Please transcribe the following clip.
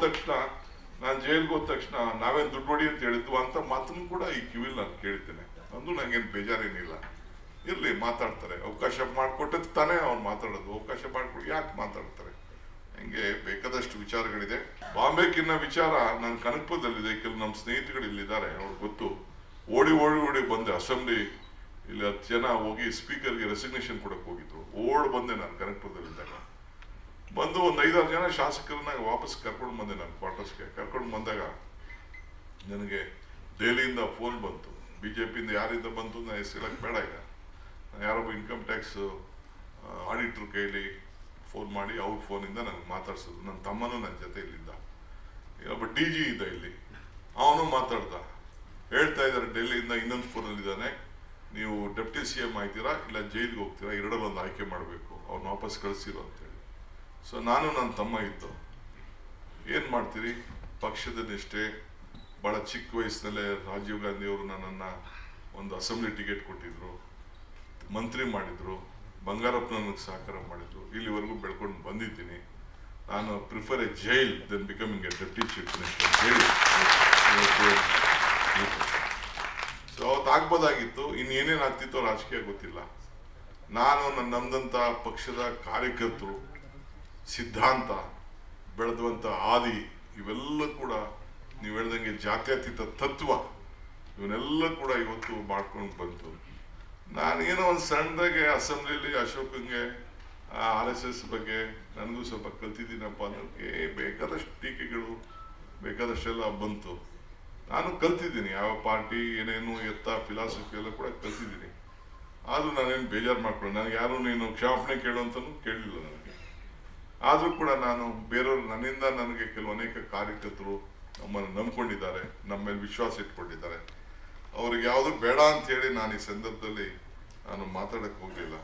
ತಕ್ಷಣ ನಾನು ಜೈಲ್ಗೆ ಹೋದ ತಕ್ಷಣ ನಾವೇನು ದುಡ್ಡು ಹೊಡಿ ಅಂತ ಹೇಳಿದ್ವು ಅಂತ ಮಾತನ್ನು ಕೂಡ ಈ ಕಿವಿಲ್ ನಾನು ಕೇಳ್ತೇನೆ. ಅಂದು ನಂಗೇನು ಬೇಜಾರೇನಿಲ್ಲ, ಇರಲಿ ಮಾತಾಡ್ತಾರೆ, ಅವಕಾಶ ಮಾಡಿಕೊಟ್ಟದ್ದು ತಾನೇ ಅವ್ರು ಮಾತಾಡೋದು. ಅವಕಾಶ ಮಾಡಿಕೊಟ್ಟು ಯಾಕೆ ಮಾತಾಡ್ತಾರೆ? ಹಂಗೆ ಬೇಕಾದಷ್ಟು ವಿಚಾರಗಳಿದೆ. ಬಾಂಬೆಕ್ಕಿನ್ನ ವಿಚಾರ ನಾನು ಕನಕಪುರದಲ್ಲಿದೆ, ಕೆಲವು ನಮ್ಮ ಸ್ನೇಹಿತರುಗಳು ಇಲ್ಲಿದ್ದಾರೆ, ಅವ್ರಿಗೆ ಗೊತ್ತು. ಓಡಿ ಬಂದೆ ಅಸೆಂಬ್ಲಿ, ಇಲ್ಲಿ 10 ಜನ ಹೋಗಿ ಸ್ಪೀಕರ್ಗೆ ರೆಸಿಗ್ನೇಷನ್ ಕೊಡಕ್ಕೆ ಹೋಗಿದ್ರು. ಬಂದೆ ನಾನು ಕನಕಪುರದಲ್ಲಿದ್ದಾಗ. ಬಂದು ಒಂದು 5-6 ಜನ ಶಾಸಕರನ್ನ ವಾಪಸ್ ಕರ್ಕೊಂಡು ಬಂದೆ ನಾನು ಕ್ವಾರ್ಟರ್ಸ್ಗೆ. ಕರ್ಕೊಂಡು ಬಂದಾಗ ನನಗೆ ದೆಹಲಿಯಿಂದ ಫೋನ್ ಬಂತು. BJಪಿಯಿಂದ ಯಾರಿಂದ ಬಂತು ನಾನು ಹೆಸರು ಹೇಳಕ್ಕೆ ಬೇಡ. ಈಗ ನಾನು ಯಾರೊಬ್ಬ ಇನ್ಕಮ್ ಟ್ಯಾಕ್ಸ್ ಆಡಿಟ್ರ್ ಕೈಲಿ ಫೋನ್ ಮಾಡಿ ಅವ್ರ ಫೋನಿಂದ ನನಗೆ ಮಾತಾಡ್ಸೋದು. ನನ್ನ ತಮ್ಮನೂ ನನ್ನ ಜೊತೆ ಇಲ್ಲಿದ್ದ, ಒಬ್ಬ DG ಇದ್ದ ಇಲ್ಲಿ, ಅವನು ಮಾತಾಡ್ದ. ಹೇಳ್ತಾ ಇದ್ದಾರೆ ಡೆಲ್ಲಿಯಿಂದ ಇನ್ನೊಂದು ಫೋನಲ್ಲಿದ್ದಾನೆ, ನೀವು ಡೆಪ್ಟಿ CM ಆಯ್ತೀರಾ ಇಲ್ಲ ಜೈಲಿಗೆ ಹೋಗ್ತೀರಾ, ಎರಡರಲ್ಲಿ ಒಂದು ಆಯ್ಕೆ ಮಾಡಬೇಕು, ಅವ್ರನ್ನ ವಾಪಸ್ ಕಳಿಸಿರೋ ಅಂತೇಳಿ. ಸೊ ನಾನು ನನ್ನ ತಮ್ಮ ಇದ್ದು ಏನು ಮಾಡ್ತೀರಿ, ಪಕ್ಷದ ನಿಷ್ಠೆ. ಭಾಳ ಚಿಕ್ಕ ವಯಸ್ಸಿನಲ್ಲೇ ರಾಜೀವ್ ಗಾಂಧಿ ಅವರು ನನ್ನನ್ನು ಒಂದು ಅಸೆಂಬ್ಲಿ ಟಿಕೆಟ್ ಕೊಟ್ಟಿದ್ರು, ಮಂತ್ರಿ ಮಾಡಿದ್ರು, ಬಂಗಾರಪ್ಪ ನನಗೆ ಸಹಕಾರ ಮಾಡಿದ್ರು, ಇಲ್ಲಿವರೆಗೂ ಬೆಳ್ಕೊಂಡು ಬಂದಿದ್ದೀನಿ. ನಾನು prefer a jail than becoming a deputy chief minister ಅಂತ ಹೇಳಿ ಸೊ ಅವತ್ತು ಆಗ್ಬೋದಾಗಿತ್ತು. ಇನ್ನೇನೇನು ಆಗ್ತಿತ್ತೋ ರಾಜಕೀಯ ಗೊತ್ತಿಲ್ಲ. ನಾನು ನಮ್ಮದಂಥ ಪಕ್ಷದ ಕಾರ್ಯಕರ್ತರು, ಸಿದ್ಧಾಂತ, ಬೆಳೆದುವಂಥ ಆದಿ, ಇವೆಲ್ಲ ಕೂಡ ನೀವು ಹೇಳ್ದಂಗೆ ಜಾತ್ಯತೀತ ತತ್ವ, ಇವನ್ನೆಲ್ಲ ಕೂಡ ಇವತ್ತು ಮಾಡ್ಕೊಂಡು ಬಂತು. ನಾನು ಏನೋ ಒಂದು ಸಣ್ಣದಾಗೆ ಅಸೆಂಬ್ಲಿಯಲ್ಲಿ ಅಶೋಕಂಗೆ RSS ಬಗ್ಗೆ ನನಗೂ ಸ್ವಲ್ಪ ಕಲ್ತಿದ್ದೀನಪ್ಪ ಅನ್ನೋಕ್ಕೆ ಬೇಕಾದಷ್ಟು ಟೀಕೆಗಳು ಬೇಕಾದಷ್ಟೆಲ್ಲ ಬಂತು. ನಾನು ಕಲ್ತಿದ್ದೀನಿ, ಯಾವ ಪಾರ್ಟಿ ಏನೇನು ಫಿಲಾಸಫಿ ಎಲ್ಲ ಕೂಡ ಕಲ್ತಿದ್ದೀನಿ. ಆದರೂ ನಾನೇನು ಬೇಜಾರು ಮಾಡ್ಕೊಂಡು, ನನಗೆ ಯಾರು ನೀನು ಕ್ಷಮಾಪಣೆ ಕೇಳುವಂತನೂ ಕೇಳಲಿಲ್ಲ ನನಗೆ. ಆದರೂ ಕೂಡ ನಾನು ಬೇರೆಯವರು, ನನ್ನಿಂದ ನನಗೆ ಅನೇಕ ಕಾರ್ಯಕರ್ತರು ನಮ್ಮನ್ನು ನಂಬ್ಕೊಂಡಿದ್ದಾರೆ, ನಮ್ಮ ಮೇಲೆ ವಿಶ್ವಾಸ ಇಟ್ಕೊಂಡಿದ್ದಾರೆ. ಅವ್ರಿಗೆ ಯಾವುದು ಬೇಡ ಅಂತ ಹೇಳಿ ನಾನು ಈ ಸಂದರ್ಭದಲ್ಲಿ ನಾನು ಮಾತಾಡಕ್ಕೆ ಹೋಗಲಿಲ್ಲ.